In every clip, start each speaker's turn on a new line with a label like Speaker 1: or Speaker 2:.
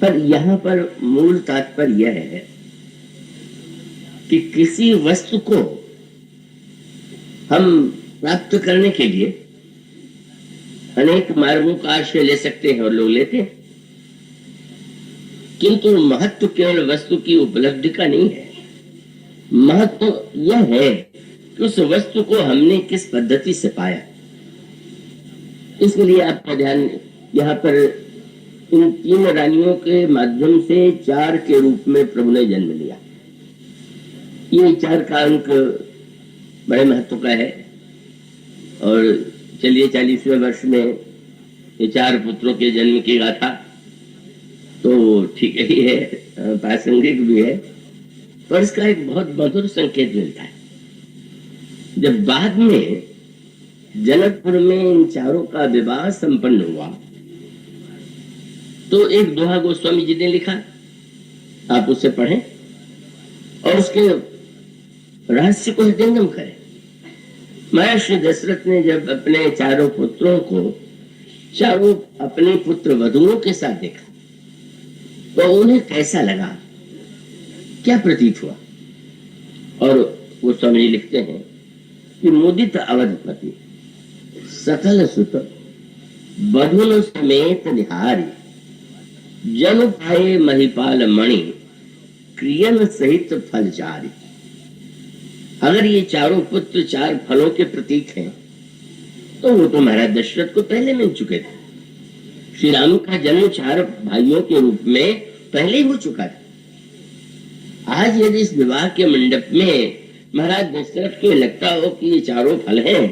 Speaker 1: पर यहाँ पर मूल तात्पर्य यह है कि किसी वस्तु को हम प्राप्त करने के लिए अनेक मार्गों का आश्रय ले सकते हैं और लोग लेते हैं, किंतु महत्व केवल वस्तु की उपलब्धि का नहीं है। महत्व यह है कि उस वस्तु को हमने किस पद्धति से पाया। इसलिए आपका ध्यान यहाँ पर इन 3 रानियों के माध्यम से 4 के रूप में प्रभु ने जन्म लिया। ये 4 का अंक बड़े महत्व का है। और चलिए 40वें वर्ष में ये 4 पुत्रों के जन्म की गाथा तो ठीक ही है, प्रासंगिक भी है, पर इसका एक बहुत मधुर संकेत मिलता है। जब बाद में जनकपुर में इन 4 का विवाह संपन्न हुआ तो एक दोहा गोस्वामी जी ने लिखा, आप उसे पढ़ें और उसके रहस्य को हृदयंगम करें। महर्षि दशरथ ने जब अपने 4 पुत्रों को 4 अपने पुत्र वधुओं के साथ देखा तो उन्हें कैसा लगा, क्या प्रतीत हुआ। और वो स्वामी लिखते हैं कि मुदित अवधपति सकल सुत बधुन समेत निहारी जन पाए महिपाल मणि क्रियन सहित फलचारी। अगर ये 4 पुत्र 4 फलों के प्रतीक हैं तो वो तो महाराज दशरथ को पहले मिल चुके थे। श्री राम का जन्म 4 भाइयों के रूप में पहले ही हो चुका था। आज यदि इस विवाह के मंडप में महाराज दशरथ को लगता हो कि ये 4 फल हैं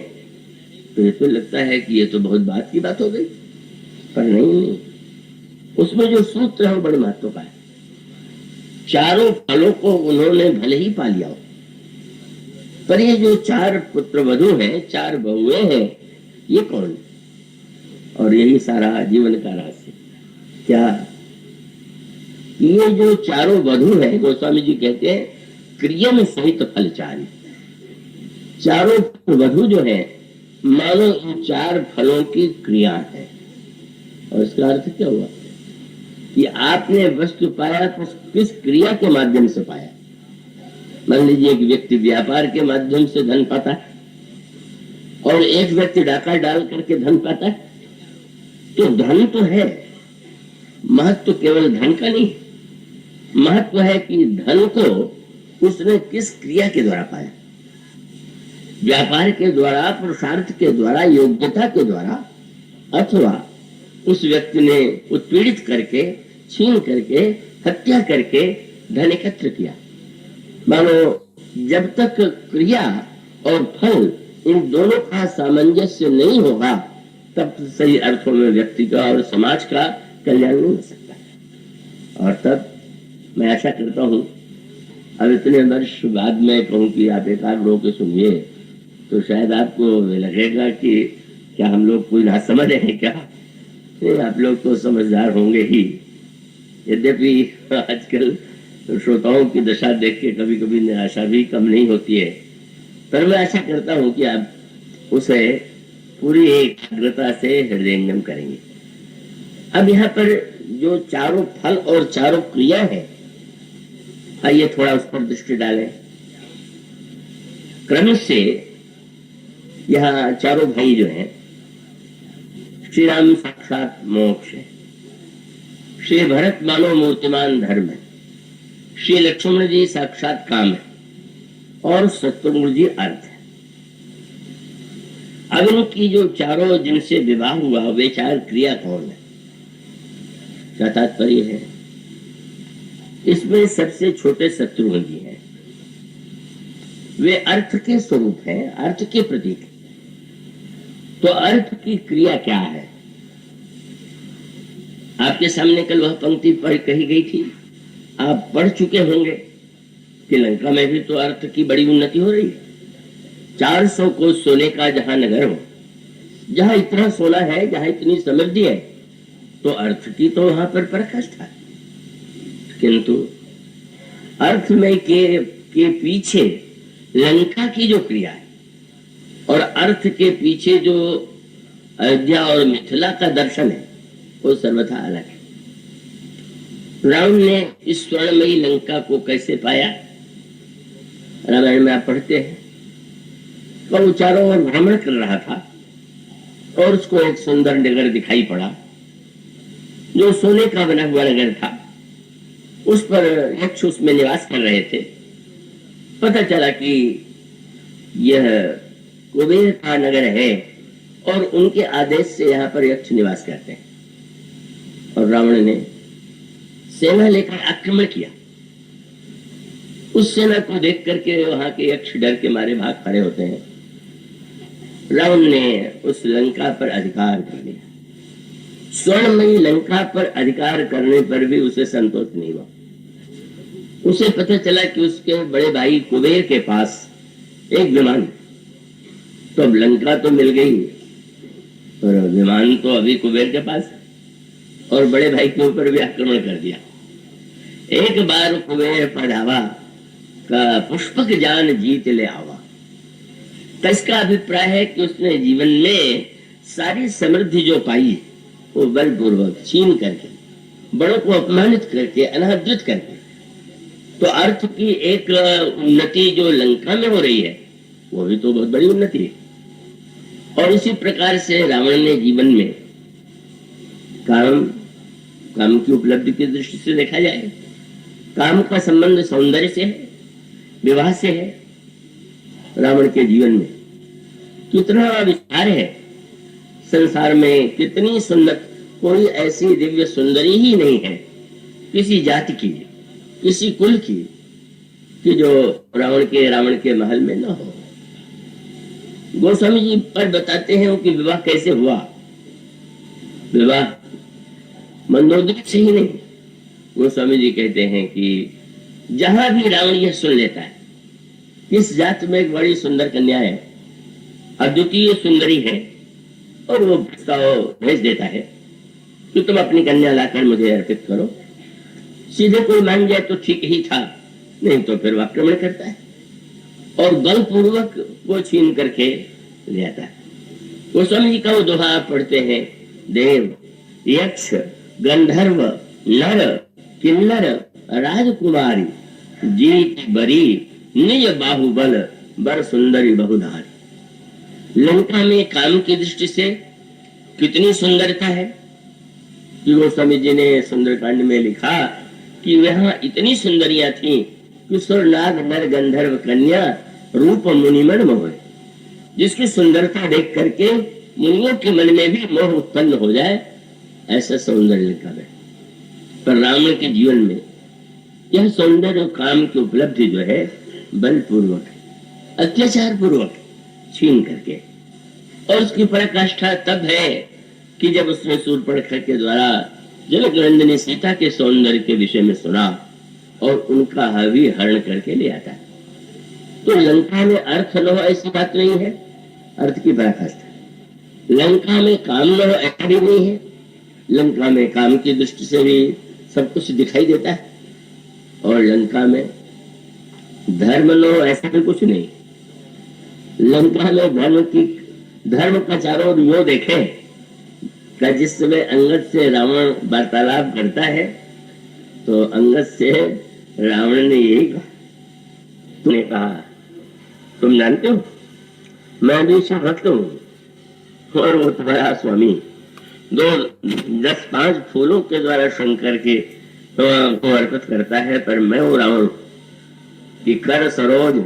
Speaker 1: तो ये तो लगता है कि ये तो बहुत बात की बात हो गई, पर नहीं, उसमें जो सूत्र है वो बड़े महत्व का है। 4 फलों को उन्होंने भले ही पा लिया हो, पर ये जो 4 पुत्र वधु हैं, 4 बहुएं हैं, ये कौन? और यही सारा जीवन का रहस्य। क्या ये जो 4 वधु हैं, गोस्वामी जी कहते हैं क्रियन सहित फलचारी। 4 वधु जो है मानो इन 4 फलों की क्रिया है। और इसका अर्थ क्या हुआ कि आपने वस्तु पाया तो किस क्रिया के माध्यम से पाया। मान लीजिए एक व्यक्ति व्यापार के माध्यम से धन पाता है और एक व्यक्ति डाका डाल करके धन पाता है, तो धन तो है, महत्व केवल धन का नहीं, महत्व है कि धन को उसने किस क्रिया के द्वारा पाया। व्यापार के द्वारा, पुरुषार्थ के द्वारा, योग्यता के द्वारा, अथवा उस व्यक्ति ने उत्पीड़ित करके, छीन करके, हत्या करके धन एकत्र किया। मानो जब तक क्रिया और फल इन दोनों का सामंजस्य नहीं होगा तब सही अर्थों में व्यक्ति का और समाज का कल्याण नहीं हो सकता। और तब मैं आशा करता हूँ अब इतने वर्ष बाद में कहूँ कि आप एकाग्र होकर सुनिए तो शायद आपको लगेगा कि क्या हम लोग कोई ना समझ हैं क्या। आप लोग तो समझदार होंगे ही, यद्यपि आजकल श्रोताओं की दशा देख के कभी कभी निराशा भी कम नहीं होती है, पर मैं आशा करता हूँ कि आप उसे पूरी एकाग्रता से हृदयंगम करेंगे। अब यहाँ पर जो 4 फल और 4 क्रिया है, आइए थोड़ा उस पर दृष्टि डालें। क्रम से यहाँ 4 भाई जो हैं, श्री राम साक्षात मोक्ष है, श्री भरत मानो मूर्तिमान धर्म है, श्री लक्ष्मण जी साक्षात काम है और शत्रुघ्न जी अर्थ है। अब इनकी जो 4 जिनसे विवाह हुआ वे 4 क्रिया कौन है, क्या तात्पर्य है। इसमें सबसे छोटे शत्रुघ्न जी हैं, वे अर्थ के स्वरूप हैं, अर्थ के प्रतीक है। तो अर्थ की क्रिया क्या है, आपके सामने कल वह पंक्ति पढ़ कही गई थी, आप पढ़ चुके होंगे कि लंका में भी तो अर्थ की बड़ी उन्नति हो रही है। 400 कोस सोने का जहां नगर हो, जहां इतना सोना है, जहां इतनी समृद्धि है, तो अर्थ की तो वहां पर पराकाष्ठा है। किंतु अर्थ में के पीछे लंका की जो क्रिया है और अर्थ के पीछे जो अयोध्या और मिथिला का दर्शन है वो सर्वथा अलग है। रावण ने इस स्वर्णमयी लंका को कैसे पाया? रामायण में आप पढ़ते हैं, तो वो चारों ओर भ्रमण कर रहा था और उसको एक सुंदर नगर दिखाई पड़ा जो सोने का बना हुआ नगर था। उस पर यक्ष उसमें निवास कर रहे थे। पता चला कि यह कुबेर का नगर है और उनके आदेश से यहाँ पर यक्ष निवास करते हैं। और रावण ने सेना लेकर आक्रमण किया। उस सेना को देख करके वहां के यक्ष डर के मारे भाग खड़े होते हैं। रावण ने उस लंका पर अधिकार कर लिया। स्वर्णमयी लंका पर अधिकार करने पर भी उसे संतोष नहीं हुआ। उसे पता चला कि उसके बड़े भाई कुबेर के पास एक विमान, तो अब लंका तो मिल गई और विमान तो अभी कुबेर के पास, और बड़े भाई के ऊपर भी आक्रमण कर दिया। एक बार कुबेर पढ़ावा का पुष्पक जान जीत ले आवा। तो इसका अभिप्राय है कि उसने जीवन में सारी समृद्धि जो पाई वो बलपूर्वक छीन करके, बड़ों को अपमानित करके, अनादृत करके। तो अर्थ की एक उन्नति जो लंका में हो रही है वो भी तो बहुत बड़ी उन्नति है। और इसी प्रकार से रावण ने जीवन में काम की उपलब्धि की दृष्टि से देखा जाए, काम का संबंध सौंदर्य से है, विवाह से है। रावण के जीवन में कितना विस्तार है, संसार में कितनी सुंदर, कोई ऐसी दिव्य सुंदरी ही नहीं है किसी जाति की, किसी कुल की, कि जो रावण के महल में न हो। गोस्वामी जी पर बताते हैं कि विवाह कैसे हुआ। विवाह मंदोदरी से ही नहीं, गोस्वामी जी कहते हैं कि जहां भी रावण यह सुन लेता है किस जात में एक बड़ी सुंदर कन्या है, अद्वितीय सुंदरी है, और वो प्रस्ताव भेज देता है कि तुम अपनी कन्या लाकर मुझे अर्पित करो। सीधे कोई मान जाए तो ठीक ही था, नहीं तो फिर आक्रमण करता है और बलपूर्वक वो छीन करके ले आता है। गोस्वामी जी का वो दोहा पढ़ते हैं, देव यक्ष गंधर्व नर किन्नर राजकुमारी जीत बरी निज बाहुबल बर सुंदरी बहुधारी। लंका में काम की दृष्टि से कितनी सुंदरता है कि गोस्वामी जी ने सुंदरकांड में लिखा कि वहां इतनी सुंदरियां थी कि सुर नाग नर गंधर्व कन्या रूप मुनिमन मोह, जिसकी सुंदरता देख करके मुनियों के मन में भी मोह उत्पन्न हो जाए, ऐसा सौंदर्य लिखा है। पर रावण के जीवन में यह सौंदर्य और काम की उपलब्धि जो है बलपूर्वक, अत्याचार पूर्वक छीन करके, और उसकी पराकाष्ठा तब है कि जब उसने शूर्पणखा के द्वारा जनक नंदिनी सीता के सौंदर्य के विषय में सुना और उनका हवि हरण करके ले आता है। तो लंका में अर्थ न हो ऐसी बात नहीं है, अर्थ की पराकाष्ठा। लंका में काम न हो ऐसा भी नहीं है, लंका में काम की दृष्टि से भी सब कुछ दिखाई देता है, और लंका में धर्म न हो ऐसा भी कुछ नहीं। लंका में धर्म का चारों ओर यो देखे का जिस समय अंगद से रावण वार्तालाप करता है तो अंगद से रावण ने यही कहा, तूने कहा तुम जानते हो मैं भी शिव भक्त हूं और वो तुम्हारा स्वामी। 10-5 फूलों के द्वारा शंकर के को अर्पित करता है, पर मैं वो रावण कि कर सरोज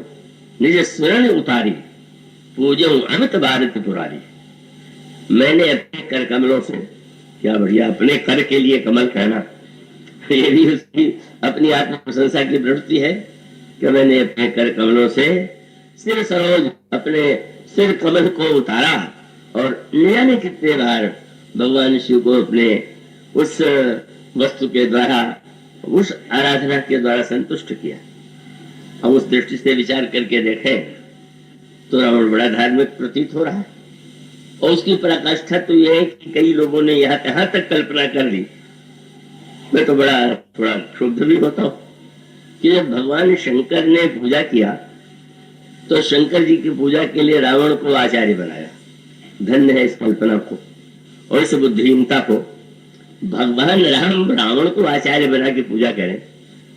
Speaker 1: निज स्वर्ण उतारी पूजो अमित भारत पुरारी। मैंने अपने कर कमलों से, क्या बढ़िया, अपने कर के लिए कमल कहना, ये भी उसकी अपनी आत्म प्रशंसा की प्रवृत्ति है कि मैंने अपने कर कमलों से सिर सरोज, अपने सिर कमल को उतारा और न जाने कितने बार भगवान शिव को अपने उस वस्तु के द्वारा, उस आराधना के द्वारा संतुष्ट किया। हम उस दृष्टि से विचार करके देखें तो रावण बड़ा धार्मिक प्रतीत हो रहा है। और उसकी पराकाष्ठा तो यह है कि कई लोगों ने यहाँ तक कल्पना कर ली। मैं तो थोड़ा क्षुब्ध भी होता हूँ कि जब भगवान शंकर ने पूजा किया तो शंकर जी की पूजा के लिए रावण को आचार्य बनाया। धन्य है इस कल्पना को और इस बुद्धिहीनता को भगवान राम रावण को आचार्य बना के पूजा करें,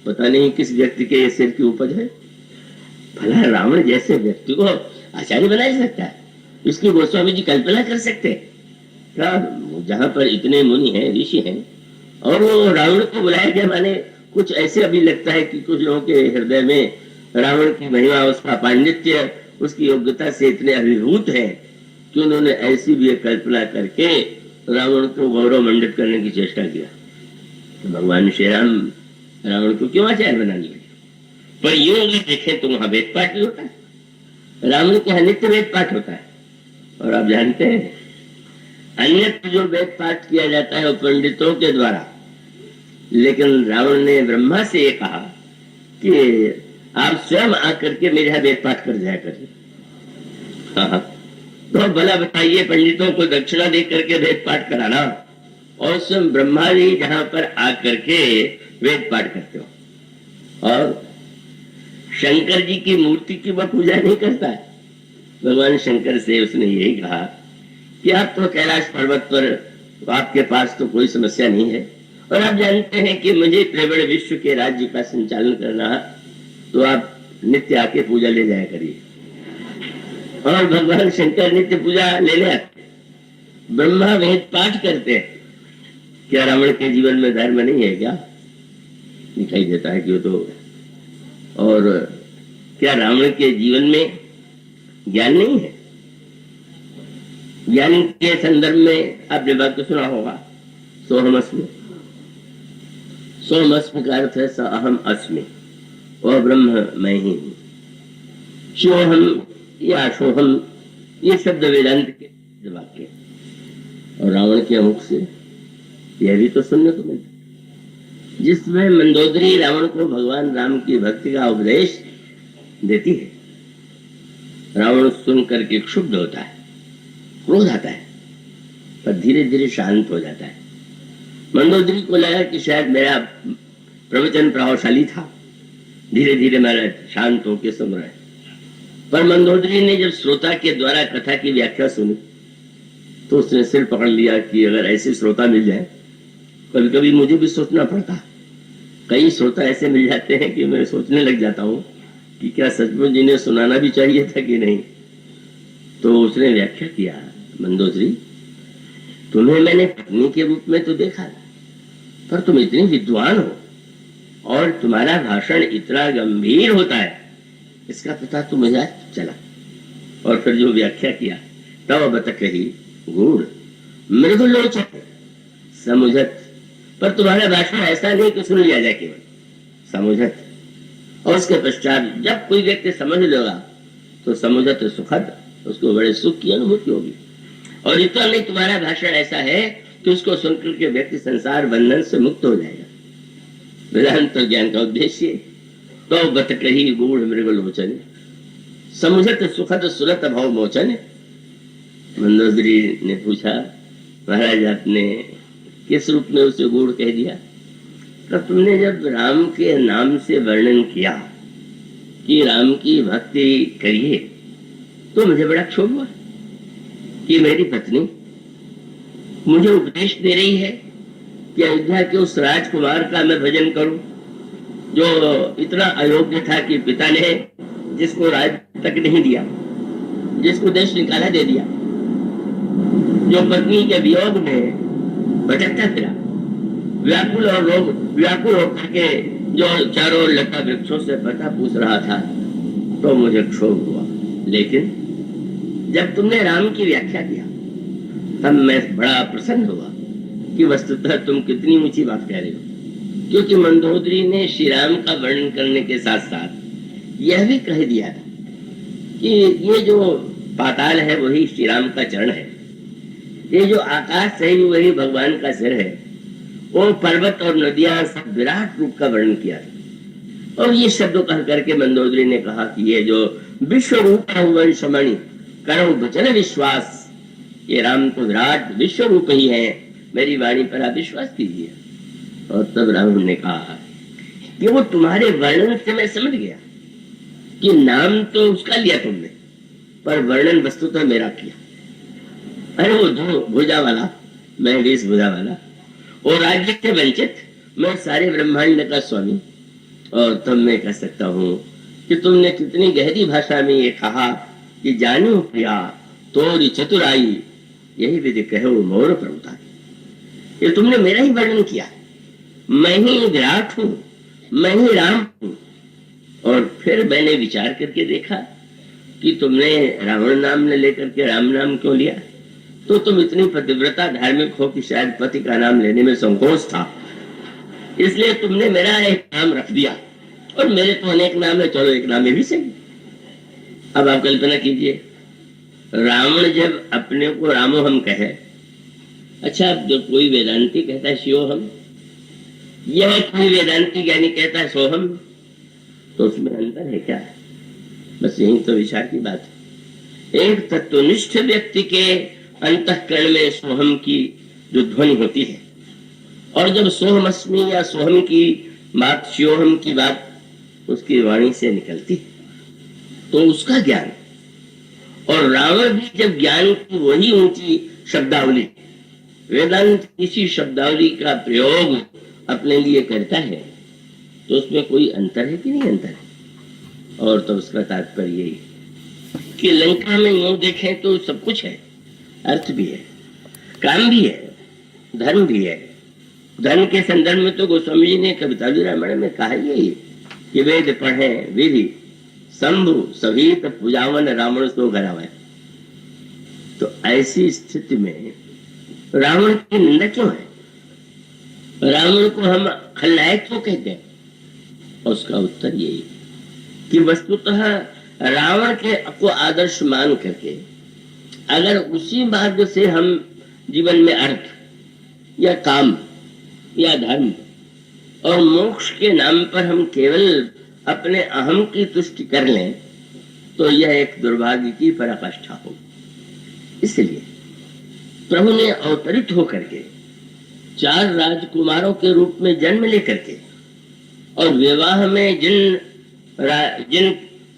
Speaker 1: पता नहीं किस व्यक्ति के सिर की उपज है। भला रावण जैसे व्यक्ति को आचार्य बना ही सकता है? इसकी गोस्वामी जी कल्पना कर सकते हैं क्या? जहां पर इतने मुनि हैं, ऋषि हैं, और वो रावण को बुलाया गया, माने कुछ ऐसे अभी लगता है कि कुछ लोगों के हृदय में रावण की महिमा, उसका पांडित्य, उसकी योग्यता से इतने अभिभूत है कि उन्होंने ऐसी भी कल्पना करके रावण को गौरव मंडित करने की चेष्टा किया। तो भगवान श्री राम रावण को क्यों आचार्य बना लिया? पर यूं अगर देखें तो वहां वेद पाठ भी होता है, रावण के यहाँ नित्य वेद पाठ होता है। और आप जानते हैं अन्यत्र जो वेद पाठ किया जाता है वो पंडितों के द्वारा, लेकिन रावण ने ब्रह्मा से ये कहा कि आप स्वयं आकर के मेरे यहाँ वेद पाठ कर जाया करिए। हाँ, तो भला बताइए, पंडितों को दक्षिणा दे करके वेद पाठ कराना, और स्वयं ब्रह्मा जी जहां पर आकर के वेद पाठ करते हो। और शंकर जी की मूर्ति की वह पूजा नहीं करता है। भगवान शंकर से उसने यही कहा कि आप तो कैलाश पर्वत पर, आपके पास तो कोई समस्या नहीं है, और आप जानते हैं कि मुझे त्रिवर्ण विश्व के राज्य का संचालन करना है, तो आप नित्य आके पूजा ले जाया करिए। और भगवान शंकर नित्य पूजा लेने आते, ब्रह्मा वेद पाठ करते हैं। क्या रावण के जीवन में धर्म नहीं है क्या? दिखाई देता है कि वो तो। और क्या रावण के जीवन में ज्ञान नहीं है? ज्ञान के संदर्भ में आपने बात तो सुना होगा, सोहम अस्मि। सोहम अस्मि का अर्थ है स अहम अस्मि, वह ब्रह्म मैं ही हूं। शिवोहम या सोहम, ये शब्द वेदांत के वाक्य, और रावण के मुख से यह भी तो सुनने को मिलता, जिसमें मंदोदरी रावण को भगवान राम की भक्ति का उपदेश देती है। रावण सुन करके क्षुब्ध होता है, क्रोध आता है, पर धीरे धीरे शांत हो जाता है। मंदोदरी को लगा कि शायद मेरा प्रवचन प्रभावशाली था, धीरे धीरे मेरा शांत होकर सुन रहा है। पर मंदोदरी ने जब श्रोता के द्वारा कथा की व्याख्या सुनी तो उसने सिर पकड़ लिया कि अगर ऐसे श्रोता मिल जाए, कभी कभी मुझे भी सोचना पड़ता। कई श्रोता ऐसे मिल जाते हैं कि मैं सोचने लग जाता हूँ कि क्या सचमुच जिन्हें सुनाना भी चाहिए था कि नहीं। तो उसने व्याख्या किया, मंदोदरी तुम्हें मैंने पत्नी के रूप में तो देखा, पर तुम इतनी विद्वान हो और तुम्हारा भाषण इतना गंभीर होता है, इसका पता तो मुझे आज चला। और फिर जो व्याख्या किया, तब बतक रही गूढ़ मृदुलोचक समुझत, पर तुम्हारा भाषण ऐसा नहीं कि सुन लिया जाए, केवल समुझत। और उसके पश्चात जब कोई व्यक्ति समझ लेगा तो समुझत सुखद, उसको बड़े सुख की अनुभूति होगी। और इतना नहीं, तुम्हारा भाषण ऐसा है कि उसको सुनकर के व्यक्ति संसार बंधन से मुक्त हो जाएगा। वेदांत ज्ञान का उद्देश्य तो बतक रही गूढ़ मृगलोचन समुझत सुखद सुरत भव मोचन। मंदोदरी ने पूछा, महाराज आपने किस रूप में उसे गूढ़ कह दिया? तो तुमने जब राम के नाम से वर्णन किया कि राम की भक्ति करिए, तो मुझे बड़ा क्षोभ हुआ कि मेरी पत्नी मुझे उपदेश दे रही है कि अयोध्या के उस राजकुमार का मैं भजन करूं, जो इतना अयोग्य था कि पिता ने जिसको राज तक नहीं दिया, जिसको देश निकाला दे दिया, जो पत्नी के वियोग में भटकता फिरा, व्याकुल होकर के जो चारों लता वृक्षों से पता पूछ रहा था, तो मुझे क्षोभ हुआ। लेकिन जब तुमने राम की व्याख्या किया तब मैं बड़ा प्रसन्न हुआ कि वस्तुतः तुम कितनी ऊंची बात कह रहे हो। क्योंकि मंदोदरी ने श्री राम का वर्णन करने के साथ साथ यह भी कह दिया था कि ये जो पाताल है वही श्री राम का चरण है, ये जो आकाश है वही भगवान का सिर है। वो पर्वत और नदियां सब विराट रूप का वर्णन किया था। और ये शब्द कह करके मंदोदरी ने कहा कि ये जो विश्व रूप वंशमणि करो वचन विश्वास, ये राम तो विराट विश्व रूप ही है, मेरी वाणी पर आप विश्वास कीजिए। और तब राम ने कहा कि वो तुम्हारे वर्णन से मैं समझ गया कि नाम तो उसका लिया तुमने, पर वर्णन वस्तुतः मेरा किया। अरे वो दो भुजा वाला, मैं 20 भुजा वाला, और राज्य से वंचित मैं सारे ब्रह्मांड का स्वामी। और तब मैं कह सकता हूं कि तुमने कितनी गहरी भाषा में ये कहा कि जानो प्रिया तोरी चतुराई, यही विधि कहो मोर प्रभुताई। ये तुमने मेरा ही वर्णन किया, मैं ही विराट हूं, मैं ही राम हूं। और फिर मैंने विचार करके देखा कि तुमने रावण नाम ने लेकर के राम नाम क्यों लिया। तो तुम इतनी पतिव्रता धार्मिक हो कि शायद पति का नाम लेने में संकोच था, इसलिए तुमने मेरा एक नाम रख दिया। और मेरे तो अनेक नाम है, चलो एक नाम ये भी सही। अब आप कल्पना कीजिए, रावण जब अपने को रामो हम कहे, अच्छा अब जो कोई वेदांती कहता है शिव हम, यह कोई वेदांती ज्ञानी कहता है सोहम, तो उसमें अंतर है क्या? बस यही तो विचार की बात है। एक तत्वनिष्ठ व्यक्ति के अंतःकरण में सोहम की जो ध्वनि होती है, और जब सोहमस्मि या सोहम की बात, शिवोहम की बात उसकी वाणी से निकलती है, तो उसका ज्ञान। और रावण भी जब ज्ञान की वही ऊंची शब्दावली, वेदांत किसी शब्दावली का प्रयोग अपने लिए करता है, तो उसमें कोई अंतर है कि नहीं अंतर है? और तो उसका तात्पर्य यही कि लंका में यूं देखें तो सब कुछ है, अर्थ भी है, काम भी है, धर्म भी है। धर्म के संदर्भ में तो गोस्वामी जी ने कविता रामायण में कहा यही कि वेद पढ़े विधि शंभु सहित पूजावन रावण सो घरावे। तो ऐसी स्थिति में रावण की निंदा क्यों है? रावण को हम खलनायक क्यों कहते हैं? उसका उत्तर यही कि वस्तुतः रावण के को आदर्श मान करके अगर उसी मार्ग से हम जीवन में अर्थ या काम या धर्म और मोक्ष के नाम पर हम केवल अपने अहम की तुष्टि कर लें, तो यह एक दुर्भाग्य की पराकाष्ठा हो। इसलिए प्रभु ने अवतरित होकर के 4 राजकुमारों के रूप में जन्म लेकर के और विवाह में जिन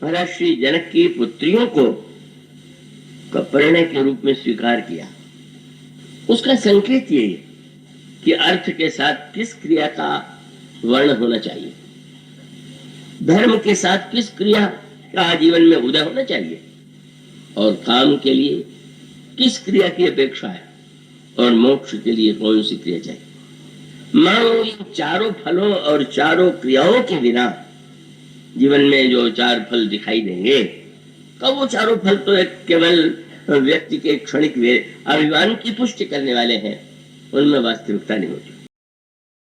Speaker 1: महर्षि जनक की पुत्रियों को परिणय के रूप में स्वीकार किया, उसका संकेत यही है कि अर्थ के साथ किस क्रिया का वर्ण होना चाहिए, धर्म के साथ किस क्रिया का जीवन में उदय होना चाहिए, और काम के लिए किस क्रिया की अपेक्षा है, और मोक्ष के लिए कौन सी क्रिया चाहिए। मानो इन चारों फलों और चारों क्रियाओं के बिना जीवन में जो 4 फल दिखाई देंगे, तो वो चारों फल तो एक केवल व्यक्ति के क्षणिक अभिमान की पुष्टि करने वाले हैं, उनमें वास्तविकता नहीं होती।